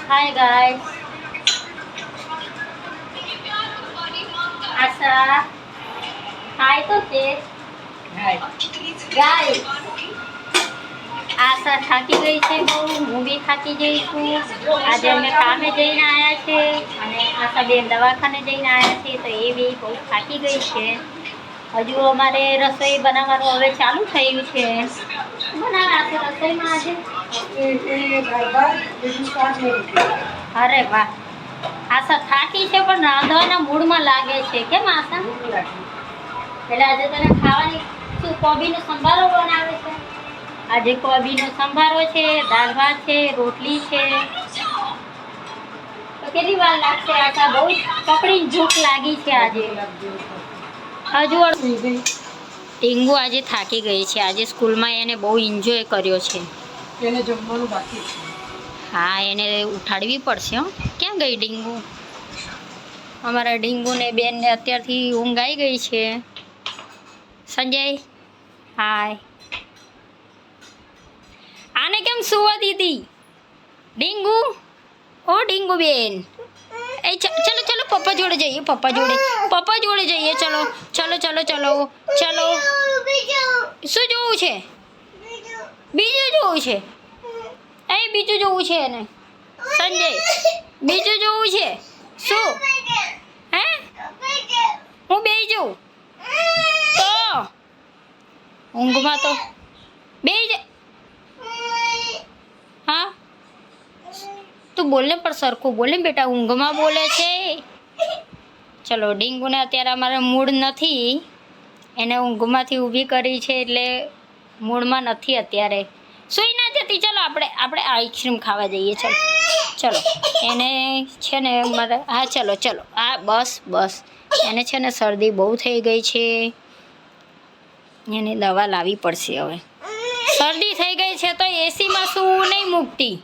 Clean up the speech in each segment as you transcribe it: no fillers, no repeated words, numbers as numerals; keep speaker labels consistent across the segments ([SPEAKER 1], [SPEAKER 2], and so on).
[SPEAKER 1] Hi guys. Asa. Hi તો છે. Guys. આશા થાકી ગઈ છે બહુ, હું બી થાકી ગઈ છું. આજે અમે કામે જઈને આવ્યા છે અને આશાબેન દવાખાને જઈને આવ્યા છે, તો એ બી બહુ થાકી ગઈ છે. હજુ અમારે રસોઈ બનાવવાનું હવે ચાલુ થયું છે. શું બનાવ્યા છે રસોઈમાં આજે? અરે વાહ, આશા થાકી છે પણ રાંધવાના મૂડમાં લાગે છે. કેમ આશા? એટલે આજે તને ખાવાની શું કોબીનો સંભારો બનાવે છે? આજે કોબીનો સંભારો છે, દાળ ભાત છે, રોટલી છે. તો કેટલી વાર લાગશે આશા? બહુ પકડીને ભૂખ લાગી છે આજે. હજુ ટીંગુ આજે થાકી ગઈ છે. આજે સ્કૂલમાં એને બહુ એન્જોય કર્યો છે.
[SPEAKER 2] એને જમવાનું બાકી છે.
[SPEAKER 1] હા, એને ઉઠાડવી પડશે. હો, ક્યાં ગઈ ડીંગુ? અમારા ડીંગુને બેનને અત્યારથી ઊંઘ આવી ગઈ છે. સંજય, હાય. આને કેમ સુવા દીધી? ડીંગુ, ઓ ડીંગુ બેન. એ ચલો ચલો પપ્પા જોડે જઈએ, પપ્પા જોડે જઈએ. ચલો ચલો ચલો ચલો ચલો. શું જોવું છે? બીજું જોવું છે? એ બીજું જોવું છે એને. સંજય, બીજું જોવું છે? શું હે? હું બેસી જાઉં તો ઊંઘમાં તો બેસી જા. હા, તું બોલને પણ સરખું બોલે બેટા, ઊંઘમાં બોલે છે. ચલો, ડીંગુને અત્યારે અમારે મૂડ નથી. એને ઊંઘમાંથી ઊભી કરી છે એટલે મૂડમાં નથી અત્યારે. સુઈ ના જતી. ચલો આપણે આઈસ્ક્રીમ ખાવા જઈએ. ચલો એને છે ને મારે, હા ચલો ચલો, હા બસ બસ. એને છે ને શરદી બહુ થઈ ગઈ છે, એને દવા લાવવી પડશે હવે. શરદી થઈ ગઈ છે તો એસીમાં શું નહીં મૂકતી,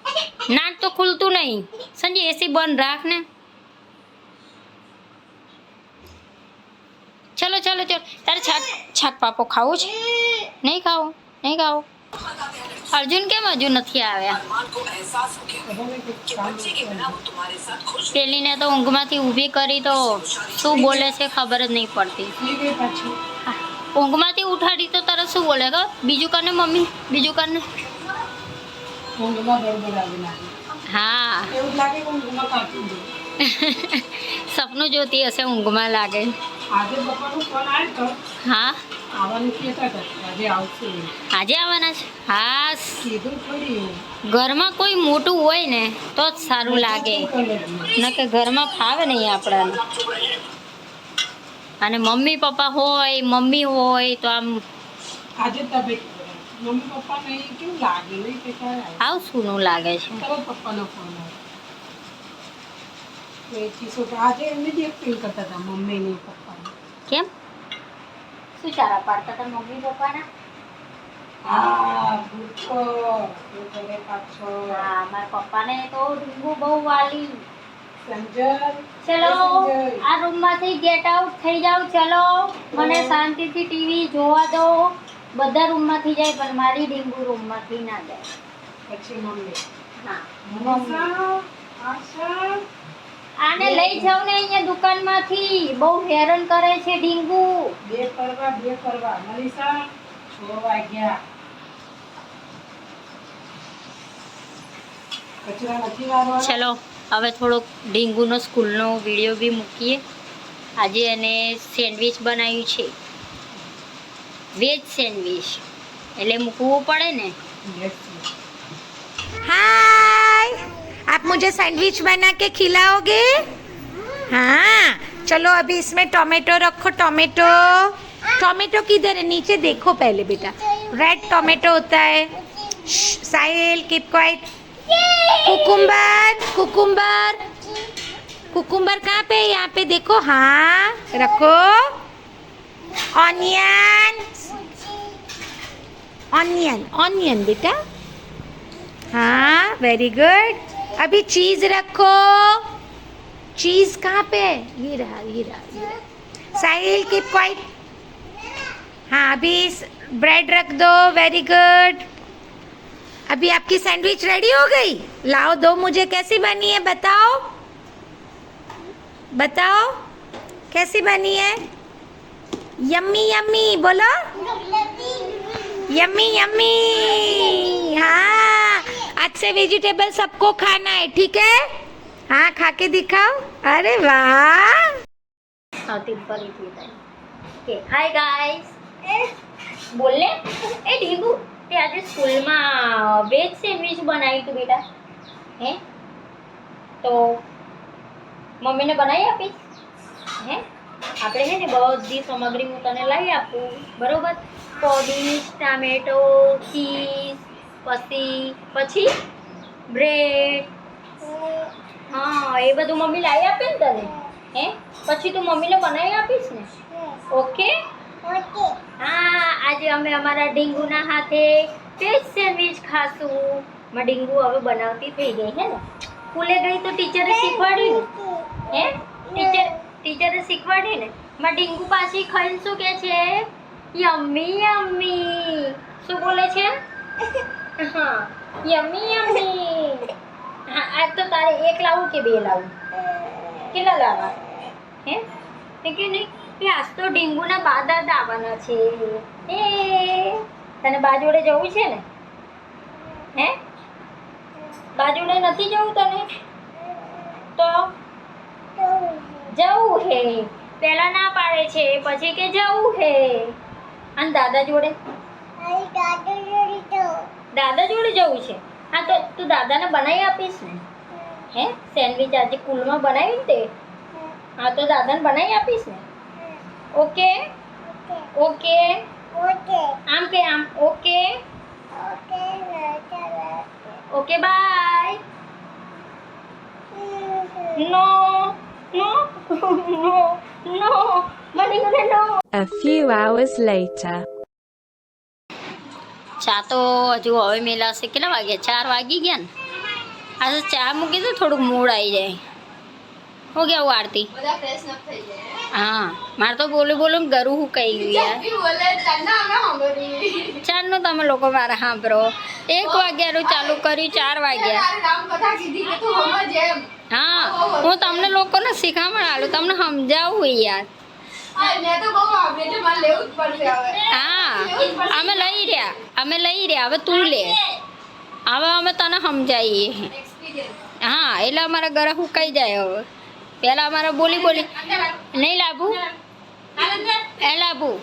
[SPEAKER 1] નાક તો ખુલતું નહીં. સંજય એસી બંધ રાખ ને. ચલો ચલો ચલો, તારે છાક પાપો ખાવું છે? નહીં ખાવું. અર્જુન કેમ હજુ નથી આવ્યા? પેલીને તો ઊંઘમાંથી ઊભી કરી તો શું બોલે છે ખબર જ નહીં પડતી. ઊંઘમાંથી ઉઠાડી તો તરત શું બોલે ખબર? બીજું કરને મમ્મી, બીજું કરને. હા. સપનું જોતી હશે, ઊંઘમાં લાગે. હા, આજે આવવાના છે. હા, ઘરમાં કોઈ મોટું હોય ને તો જ સારું લાગે, ના કે ઘરમાં ફાવે નહીં આપણાને. અને મમ્મી પપ્પા હોય, મમ્મી હોય તો આમ આવ સૂનું લાગે છે. કેમ? શું ચારા પાડતા હતા મમ્મી પપ્પાના? હા, મારા પપ્પાને તો ડીંગુ બહુ વાલી. ચલો આ રૂમમાંથી ગેટ આઉટ થઈ જાવ. ચલો, મને શાંતિથી ટીવી જોવા દો. બધા રૂમમાંથી જાય પણ મારી ડીંગુ રૂમમાંથી ના જાય. પછી મમ્મી, હા આને લઈ જાવ ને અહીંયા દુકાનમાંથી. બહુ હેરાન કરે છે ડીંગુ. બે કરવા મનીષા 6 વાગ્યા. ચલો હવે થોડોક ડીંગુનો સ્કૂલનો વિડીયો બી મૂકીએ. આજે એને સેન્ડવિચ બનાવ્યું છે, વેજ સેન્ડવિચ, એટલે મૂકવું પડે ને.
[SPEAKER 3] हाय, आप मुझे सैंडविच बना के खिलाओगे? हाँ चलो, अभी इसमें टोमेटो रखो. टोमेटो किधर है? नीचे देखो पहले बेटा. रेड टोमेटो होता है. साहिल कीप क्वाइट. कुकुम्बर कहाँ पे है? यहाँ पे देखो. हाँ रखो. ऑनियन बेटा. हाँ वेरी गुड. अभी चीज रखो. चीज कहाँ पे है? ये रहा. साहिल कीप क्वाइट. हाँ अभी ब्रेड रख दो. Very good. अभी आपकी सैंडविच रेडी हो गई? लाओ दो मुझे, कैसी बनी है बताओ, बताओ कैसी बनी है? यम्मी यम्मी बोलो, यम्मी यम्मी। हाँ, आज से वेजिटेबल सबको खाना है, ठीक है? हाँ, खा के दिखाओ। अरे वाह,
[SPEAKER 1] હાય ગાઈસ, બોલે એ ઢીંગુ તે આજે સ્કૂલમાં વેજ સેન્ડવિચ બનાવી તું બેટા, હે? તો મમ્મીને બનાવી આપીશ, હે? આપણે છે ને બધી સામગ્રી હું તને લાવી આપું, બરોબર? કોબીજ, ટામેટો, ચીઝ, પછી બ્રેડ, હા એ બધું મમ્મી લાવી આપે ને તને, હે? પછી તું મમ્મીને બનાવી આપીશ ને, ઓકે? હા, આજે અમે અમારા ડીંગુના હાથે વેજ સેન્ડવિચ ખાશું. માં ડીંગુ હવે બનાવતી થઈ ગઈ, હે ને? સ્કૂલે ગઈ તો ટીચરે શીખવાડ્યું ને, હે? ટીચરે શીખવાડ્યું ને. માં ડીંગુ પાછી ખાઈને શું કહે છે? Yummy yummy. શું બોલે છે? હા, યમ્મી યમ્મી. હા, આજ તો તારે એક લાવું કે બે લાવું? કેટલા લાવવા, હે? કે નહીં કે આજ તો ડીંગુના બા દાદા આવવાના છે, એ તને બા જોડે જવું છે ને, હે? બા જોડે નથી જવું તને? તો જવું હે, પહેલા ના પાડે છે, પછી કે જવું હે. અને દાદા જોડે, દાદા જોડે જવું છે. હા, તો તું દાદાને બનાવી આપીશ ને, હે? સેન્ડવિચ આજે સ્કૂલમાં બનાવી ને તે, હા તો દાદાને બનાવી આપીશ ને, ઓકે? ઓકે આમ કે આમ, okay? Okay bye. No no no no મને નો.
[SPEAKER 4] A few hours later.
[SPEAKER 1] ચા તો હજુ હવે મેલાશે. કેટલા વાગ્યા? 4 વાગી ગયા ને. આજે ચા મૂકી તો થોડુંક મૂડ આવી જાય. હો ગયા હું આરતી
[SPEAKER 2] બધા ફ્રેશ ન થઈ જાય.
[SPEAKER 1] હા, મારે તો બોલું બોલું ગરું હું કહી ગયું યાર.
[SPEAKER 2] બી બોલે તન્ના અમે સાંભળી.
[SPEAKER 1] ચારનું તમે લોકો મારા સાંભળો. 1 વાગ્યાનું ચાલુ કર્યું, 4 વાગ્યા.
[SPEAKER 2] તારી રામ કથા કીધી કે તું સમજ એમ.
[SPEAKER 1] હા, હું તમને લોકોને શીખામણ આલું, તમને સમજાવું યાર.
[SPEAKER 2] આ મેં તો બહુ સાંભળી એટલે મારે લેવું જ પડશે હવે.
[SPEAKER 1] હા, અમે લઈ રહ્યા. હવે તું લે. હવે અમે તને સમજાવીએ.
[SPEAKER 2] એક્સપીરિયન્સ.
[SPEAKER 1] હા, એટલે અમારા ઘરે હુકાઈ જાય હવે. પહેલાં અમારે બોલી નહીં લાભું, એ લાભું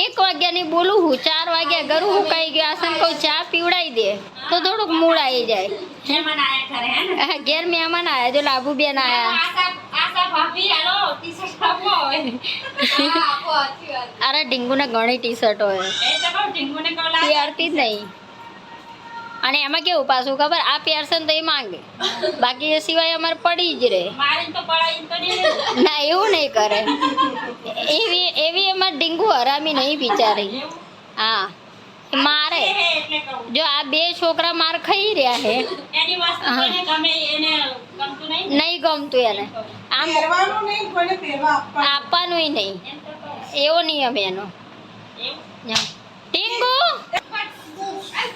[SPEAKER 1] 1 વાગ્યાની બોલું હું, 4 વાગ્યા ઘરું હુકાઈ ગયું. આસન કહું ચા પીવડાવી દે તો થોડુંક મૂડ આવી જાય. હા, ઘેર મહેમાન આવ્યા, જો લાભુ બેન આવ્યા. અરે ઢીંગુને ઘણી ટી શર્ટ હોય, પહેરતી જ નહીં. અને એમાં કેવું પાછું ખબર, આ પહેરશે ને તો એ માંગે, બાકી એ સિવાય અમારે પડી જ રહે. ના, એવું નહીં કરે. એવી અમારે ડીંગુ હરામી નહીં બિચારી. હા, મારે જો આ 2 છોકરા માર ખાઈ રહ્યા છે, નહીં ગમતું એને. આમ
[SPEAKER 2] પહેરવાનું નહીં, કોઈને પહેરવા
[SPEAKER 1] આપવાનું નહીં, એવો નિયમ એનો. ટીંગુ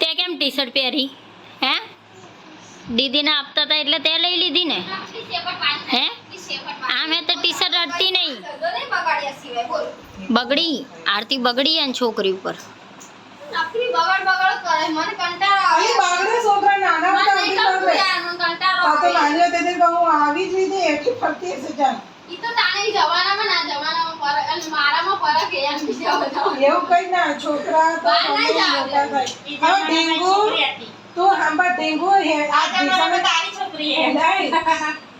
[SPEAKER 1] તે કેમ ટી શર્ટ પહેરી? હે, દીદીને આપતા હતા એટલે તે લઈ લીધી ને, હે? આમ હે તો ટી શર્ટ અડતી નહીં.
[SPEAKER 2] બગાડ્યા સિવાય બોલ.
[SPEAKER 1] બગડી, આરતી બગડી અને છોકરી ઉપર.
[SPEAKER 2] નકરી બગાડ કરે, મને કંટાળો આવે.
[SPEAKER 5] અહીં બાગડે છોકરા નાના હતા
[SPEAKER 2] મને
[SPEAKER 5] હતી
[SPEAKER 2] નહીં ગમતું
[SPEAKER 5] બાગડે.
[SPEAKER 2] યાર, મને કંટાળો
[SPEAKER 5] આ તો
[SPEAKER 2] આવે.
[SPEAKER 5] નાની હતી તે બહુ આવી જ લીધી એટલી ફરતી હશે જાન.
[SPEAKER 2] ઈ તો તાણે જવાનામાં ના જવાનામાં ફરક, અને મારામાં ફરક છે યાર બીજા બધા.
[SPEAKER 5] એવું કઈ ના, છોકરા તો
[SPEAKER 2] બહાર નહીં
[SPEAKER 5] સમય
[SPEAKER 2] જવા
[SPEAKER 5] મોટા થાય. હવે ડેન્ગુ તું સાંભળ, ડેન્ગુ હે આ ઢીસાને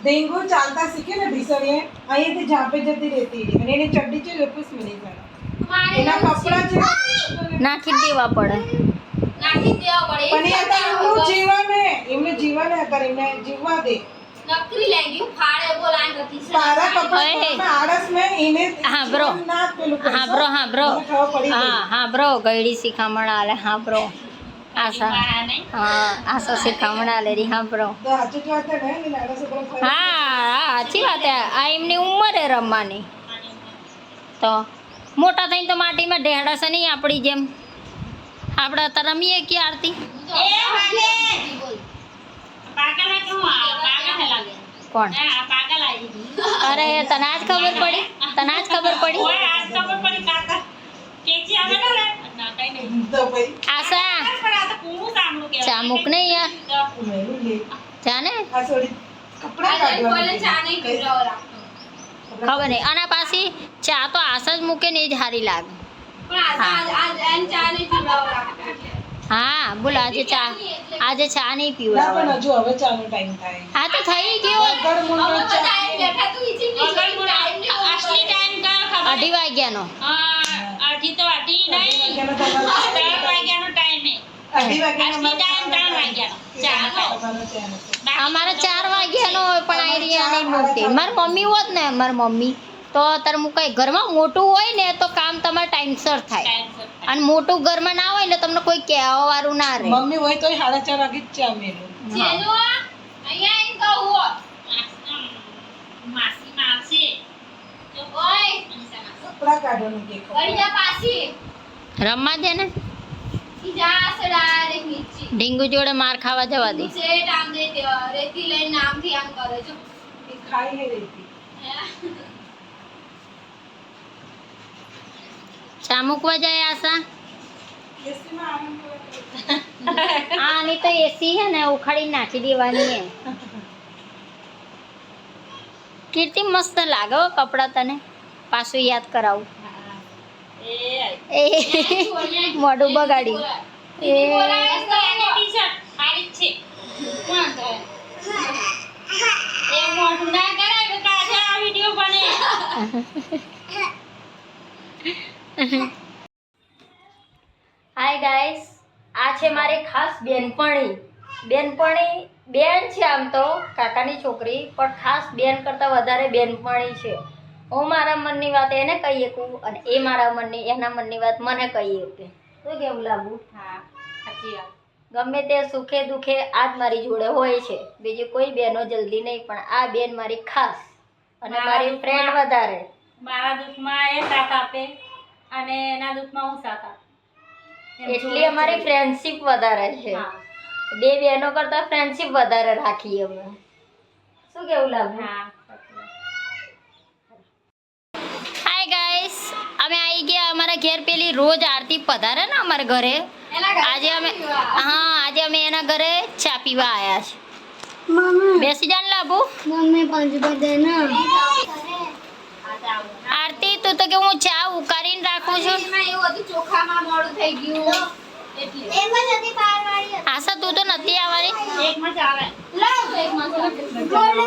[SPEAKER 5] ડેન્ગુ ચાલતા શીખે ને ઢીસણીએ અહીંયાથી ઝાંપે જતી રહેતી અને એની ચડ્ડી છે લેપુસ મિલી જાય.
[SPEAKER 2] મારે
[SPEAKER 5] એના
[SPEAKER 2] એવું
[SPEAKER 5] કપડા છે
[SPEAKER 1] નાખી દેવા પડે.
[SPEAKER 2] નાખી દેવા પડે.
[SPEAKER 5] પણ એ અત્યારે એમનું જીવન હે, એમનું જીવન હે, અત્યારે એમને જીવવા દે.
[SPEAKER 2] નકરી લેંગી ફાડે બોલ આ નથી છે.
[SPEAKER 5] તારા કપડા
[SPEAKER 1] હે.
[SPEAKER 5] ધોવામાં આળસ મેં એને
[SPEAKER 1] હા, બ્રો.
[SPEAKER 5] ના પેલું કરશો.
[SPEAKER 1] હા બ્રો, હા બ્રો,
[SPEAKER 5] મને ખબર પડી ગઈ.
[SPEAKER 1] હા બ્રો, ગયડી શીખામણ આલે. હા બ્રો, આશા, હા આશા શીખામણ આલે રી. હા બ્રો,
[SPEAKER 5] તો સાચી જ વાત હે ને, નાના છોકરા ફરે.
[SPEAKER 1] હા સાચી વાત હે. આ એમની ઉંમર હે રમવાની. તો મોટા થઈને તો માટીમાં ઢેડાશે નહીં આપણી જેમ. આપણે અત્યારે રમીએ કે આરતી કોણ અરે તને આજ ખબર પડી
[SPEAKER 5] તો ભાઈ
[SPEAKER 1] આશા ચા મૂક ને યાર
[SPEAKER 5] મેલું લે
[SPEAKER 1] ચા ને
[SPEAKER 5] આ થોડી કપડા કાઢવા
[SPEAKER 2] ચા નહીં પીવડાવો રાખતો
[SPEAKER 1] ખબર નહીં અને પાછી ચા તો આશા જ મૂકે ને એ જ સારી લાગે
[SPEAKER 2] પણ આજ ચા નહીં પીવડાવો રાખતો
[SPEAKER 1] હા બોલ આજે ચા નહીં
[SPEAKER 5] ના
[SPEAKER 1] પીવડાવે
[SPEAKER 5] પણ હજુ હવે ચાનો ટાઈમ થાય
[SPEAKER 1] હા તો થઈ ગયો
[SPEAKER 5] વગર મૂળનો ચા
[SPEAKER 2] બેઠા તું ઈચી ટાઈમ
[SPEAKER 1] અઢી વાગ્યાનો
[SPEAKER 5] વાગ્યાનો તમારો અઢી વાગ્યાનો તમારો ચા નથી.
[SPEAKER 1] અમારે 4 વાગ્યાનો હોય પણ આ રહ્યા નહીં મૂકતી મારી મમ્મી હોત ને મારી મમ્મી તો તારે મૂકાય ઘરમાં મોટું હોય ને તો કામ તમારે ટાઈમસર થાય અને મોટું ઘરમાં ના હોય ને તમને કોઈ કહેવા વાળું ના રહે
[SPEAKER 5] મમ્મી હોય તોય 4:30 વાગે જ ચા મેલું
[SPEAKER 2] જેનો અહીંયા આઈને કહું ઓય
[SPEAKER 5] કપડા કાઢવાનું કે
[SPEAKER 2] વળી જા પાછી
[SPEAKER 1] રમવા દે ને
[SPEAKER 2] ઈ જા સડા રે નીચે
[SPEAKER 1] ઢીંગુ જોડે માર ખાવા જવા દે
[SPEAKER 2] સેટ આમ દે રેતી લઈને નામથી આમ કરે છો
[SPEAKER 5] એ ખાઈ હે રેતી
[SPEAKER 1] ચા મૂકવા જાય આશા
[SPEAKER 5] એસીમાં આનંદ
[SPEAKER 1] આની તો એસી હે ને ઉખાડી નાખી દેવાની હે કીર્તિ મસ્ત લાગે હો કપડા તને પાછું યાદ કરાવું એ મોઢું બગાડ્યું એ હાય ગાઈસ આ છે મારી ખાસ બેનપણી બેન છે આમ તો કાકાની છોકરી પણ ખાસ બેન કરતાં વધારે બેનપણી છે હું મારા મનની વાત એને કહી શકું અને એ મારા મનની એના મનની વાત મને કહી શકે શું કેવું લાગુ ગમે તે સુખે દુખે આ જ મારી જોડે હોય છે બીજી કોઈ બહેનો જલ્દી નહીં પણ આ બેન મારી ખાસ અને મારી ફ્રેન્ડ વધારે
[SPEAKER 6] મારા દુઃખમાં એ સાથ આપે અને એના દુઃખમાં હું સાથ આપું
[SPEAKER 1] એટલી અમારી ફ્રેન્ડશિપ વધારે છે બે બહેનો કરતા ફ્રેન્ડશિપ વધારે રાખીએ અમે શું કેવું લાગે હાય ગાઈસ અમે આવી ગયા અમારા ઘેર પેલી રોજ આરતી પધારે ને અમારા ઘરે આજે અમે એના ઘરે ચા પીવા આવ્યા છે બેસી જાન લાભુ આરતી તું તો કે હું ચા ઉકાળીને રાખું છું
[SPEAKER 2] એમાં એવું હતું ચોખામાં મોડું થઈ ગયું એટલે
[SPEAKER 1] આશા તું તો નથી આવવાની
[SPEAKER 6] એકમાં ચાલે
[SPEAKER 2] લાવ એક મસાલો
[SPEAKER 5] ગોળ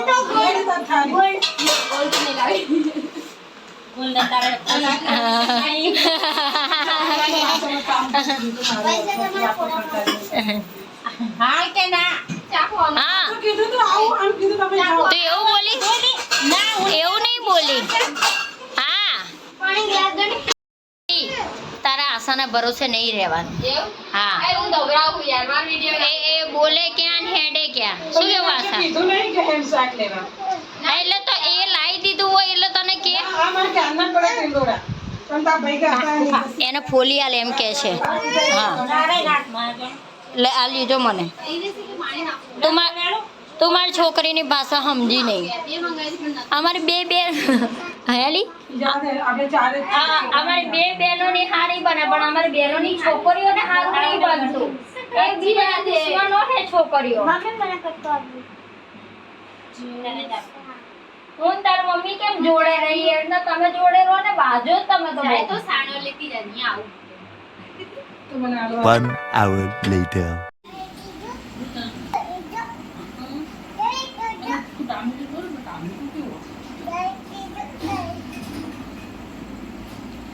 [SPEAKER 5] થાળી
[SPEAKER 2] ઓલ તો નહીં લાવી
[SPEAKER 6] ગોલ્ડન તારે હા કે ના
[SPEAKER 2] ચાખો આમ
[SPEAKER 1] હા
[SPEAKER 5] કીધું તો આવું આમ કીધું તમે જાઓ
[SPEAKER 1] તો એવું બોલી એવું નહીં બોલી હા
[SPEAKER 2] પાણી ગ્લાસ દે
[SPEAKER 1] તારા આશાના ભરોસે નહીં રહેવાનું
[SPEAKER 2] એવું
[SPEAKER 1] હા
[SPEAKER 2] એ હું દોગરાવું યાર માર વિડિયો
[SPEAKER 1] એ બોલે ક્યાં ને હેડે ક્યાં શું કેવું આશા
[SPEAKER 5] કીધું નહીં કે હેમ શાક લેવા
[SPEAKER 1] એટલે તો એ લાવી દીધું હોય એટલે તને કે
[SPEAKER 5] આ મારે ક્યારના પડે ટીંડોળા પણ તા ભાઈ ગાતા નહીં
[SPEAKER 1] એને ફોલી આલે એમ કે છે હા
[SPEAKER 6] તારે નાખ મારે
[SPEAKER 1] લે આ લીધો મને
[SPEAKER 2] એને સીધું પાણી નાખો
[SPEAKER 1] તું મારી છોકરીની ભાષા સમજી નહીં
[SPEAKER 2] બે મંગાવી પણ
[SPEAKER 1] અમારી બે હેલી
[SPEAKER 5] જાને આપણે ચાલે
[SPEAKER 1] અમારી બે બહેનોની હારી બને પણ અમારી બહેનોની છોકરીઓને હારું નહીં બનતું એક બીજા દુશ્મનો છે છોકરીઓ હું તાર મમ્મી કેમ જોડે રહી એટલે તમે જોડે રહો ને બાજુ જ તમે તો
[SPEAKER 2] જાય
[SPEAKER 1] બહુ.
[SPEAKER 2] તો સાણો લેતી જા નહીં આવું
[SPEAKER 5] તો મને આલો
[SPEAKER 7] 1 hour later.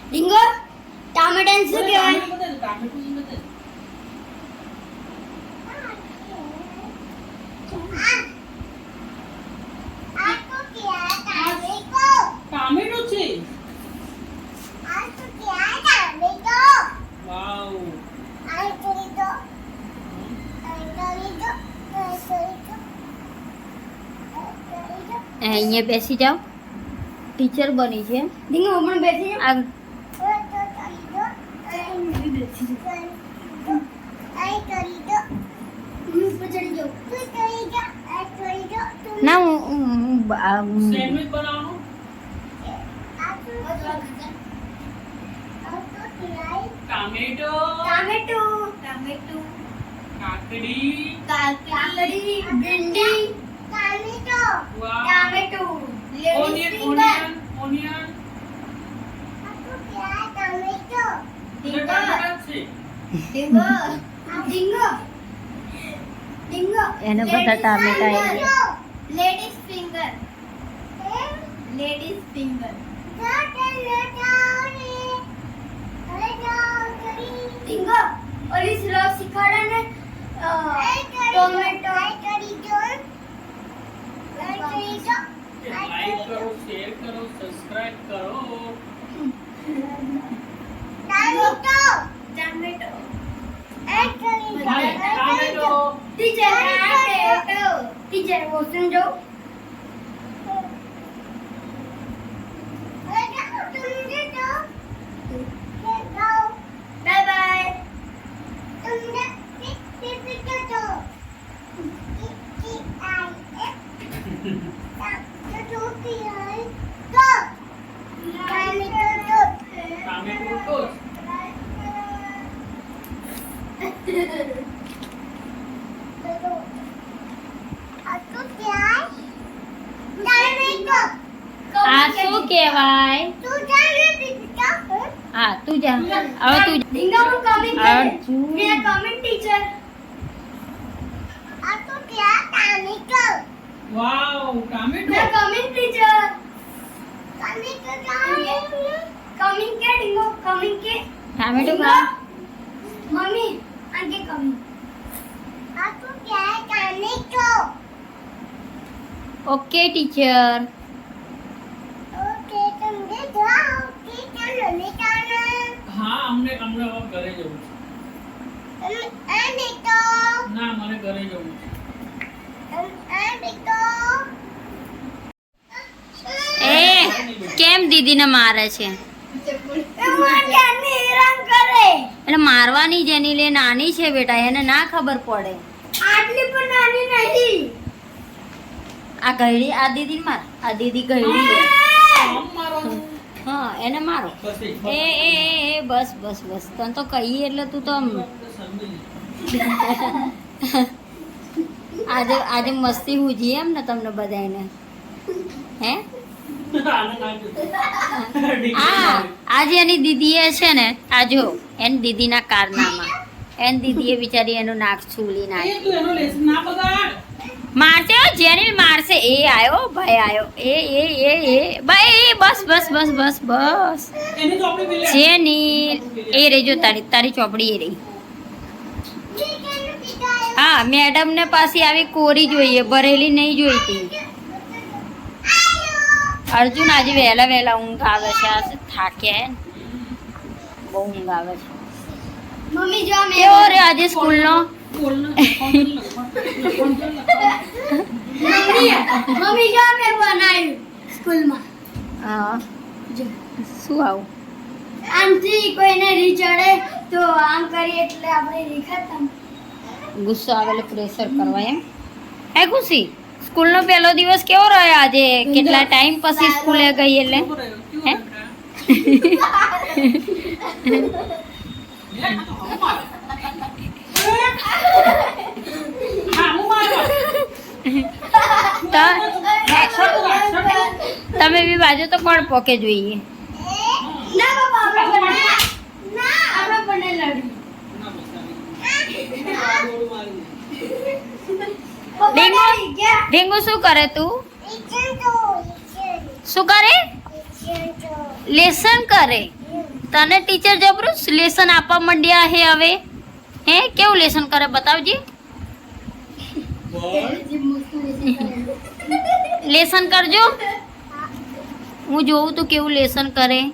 [SPEAKER 8] ડીંગો ટામેટાને શું કહેવાય
[SPEAKER 5] ટામેટું છે વાવ
[SPEAKER 1] અહીંયા બેસી જાઓ ટીચર બની છે
[SPEAKER 8] ડીંગો હમણાં બેસી
[SPEAKER 1] આ
[SPEAKER 8] પર ચડી જાઉં તું ચડી જા
[SPEAKER 1] ના હું
[SPEAKER 7] સેન્ડવિચ બનાવવાનું ટામેટો
[SPEAKER 8] ટમેટો
[SPEAKER 7] કાકડી
[SPEAKER 8] કાકડી ભીંડી ટમેટો
[SPEAKER 7] વાહ
[SPEAKER 8] tomato
[SPEAKER 7] onion onion onion
[SPEAKER 8] tomato
[SPEAKER 7] ટમેટા છે
[SPEAKER 8] ડીંગો ડીંગો ડીંગો
[SPEAKER 1] એને બધા ટામેટા
[SPEAKER 8] લેડીઝ ફિંગર ડીંગો ઓલી શ્લોક શીખવાડે ને ટોમેટો
[SPEAKER 7] લાઈક કરો શેર કરો સબસ્ક્રાઇબ કરો
[SPEAKER 8] ટમેટો
[SPEAKER 7] ટામેટો
[SPEAKER 8] ટીચર वो समझो बाय बाय
[SPEAKER 7] ટામેટો ટોસ્ટ
[SPEAKER 1] આ શું કહેવાય હા તું જા હવે તું
[SPEAKER 8] ડીંગા હું કમિંગ
[SPEAKER 1] અર્જુન.
[SPEAKER 8] મેરા કમિંગ ટીચર
[SPEAKER 7] વાવ ટામેટો
[SPEAKER 8] मेरा कमिंग टीचर कमिंग के ડીંગો कमिंग के
[SPEAKER 1] ટામેટું ખા
[SPEAKER 8] मम्मी आगे कमिंग
[SPEAKER 1] ઓકે ટીચર
[SPEAKER 7] હા અમને હવે ઘરે જવું છે ના મને ઘરે જવું છે
[SPEAKER 1] એ કેમ દીદીને મારે છે એટલે મારવાની જેની લે નાની છે બેટા એને ના ખબર પડે
[SPEAKER 8] આટલી પણ નાની નહીં
[SPEAKER 1] આ ગયડી આ દીદી માર આ દીદી ગયડી છે.
[SPEAKER 7] આમ મારવાનું
[SPEAKER 1] હા એને મારો
[SPEAKER 7] બસ એ
[SPEAKER 1] એ એ એ, એ બસ બસ બસ તને તો કહીએ એટલે તું તો આમ આજે આજે મસ્તી હુજી એમ ને તમને બધાને હે આ આજે એની દીદીએ છે ને આ જો એની દીદીના કારનામાં એની દીદીએ બિચારી એનું નાક છૂલી નાખ્યું
[SPEAKER 7] તું એનો લેસન ના બગાડ
[SPEAKER 1] મારશે હો, જેનિલ મારશે એ આયો ભાઈ આયો એ ભાઈ બસ બસ બસ બસ બસ
[SPEAKER 7] એની તો આપણે પેલી
[SPEAKER 1] જેનિલ એ રહી જો તારી ચોપડી એ રહી હા મેડમ ને પાછી આવી કોરી જોઈએ ભરેલી નહીં જોઈતી અર્જુન આજે વહેલા વહેલા ઊંઘ આવે છે આ થાક્યા હે ને. બહુ ઊંઘ આવે છે
[SPEAKER 8] મમ્મી જો મેં
[SPEAKER 1] કેવો રે આજે સ્કૂલનો
[SPEAKER 8] મમ્મી જો મેં બનાવ્યું સ્કૂલમાં
[SPEAKER 1] હા શું આવું
[SPEAKER 8] આમથી કોઈને રી ચડે તો આમ કરીએ એટલે આપણે રીખાતા
[SPEAKER 1] ગુસ્સો આવેલો પ્રેશર કરવા એમ હે ખુશી સ્કૂલનો પહેલો દિવસ કેવો રહ્યો આજે કેટલા ટાઈમ પછી સ્કૂલે ગઈ એટલે હે તમે બી બાજુ તો કોણ પોકે જોઈએ
[SPEAKER 8] ના બાપા આપણે બને ના આપણે બને લડી
[SPEAKER 1] ડીંગુ ડીંગુ શું કરે તું શું કરે લેસન કરે તને ટીચર જબરું લેસન આપવા માંડ્યા હે હવે હે કેવું લેસન કરે બતાવજી લેસન કરજો હું જોઉં તું કેવું લેસન કરે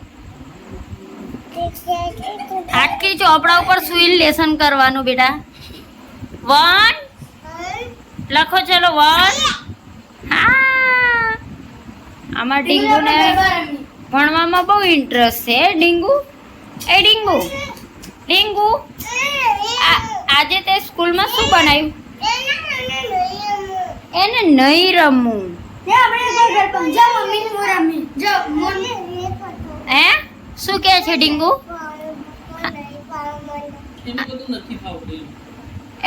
[SPEAKER 1] આખી ચોપડા ઉપર સુઈ લેસન કરવાનું બેટા 1 લખો ચલો 1 હા આમાં ડીંગુને ભણવામાં બહુ ઇન્ટરેસ્ટ છે ડીંગુ એ ડીંગુ ડીંગુ આજે તે સ્કૂલમાં શું બનાવ્યું એને નહીં રમવું.
[SPEAKER 8] તે આપણે કોઈ ઘર પર જા મમ્મી ને હું રમી જો મમ્મી
[SPEAKER 1] હે શું કહે છે ડીંગુ?
[SPEAKER 7] એને બધું નથી ફાવતું.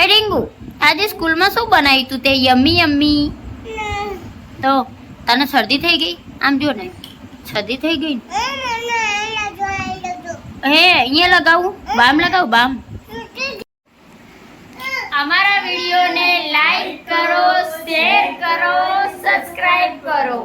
[SPEAKER 1] એ ડીંગુ આજે સ્કૂલમાં શું બનાવ્યું તું તે? Yummy yummy. તો તને શરદી થઈ ગઈ? આમ જો ને શરદી થઈ ગઈ ને. હે અહીંયા લગાવું? બામ લગાવું બામ. અમારા વિડીયોને લાઈક કરો, શેર કરો, સબસ્ક્રાઇબ કરો.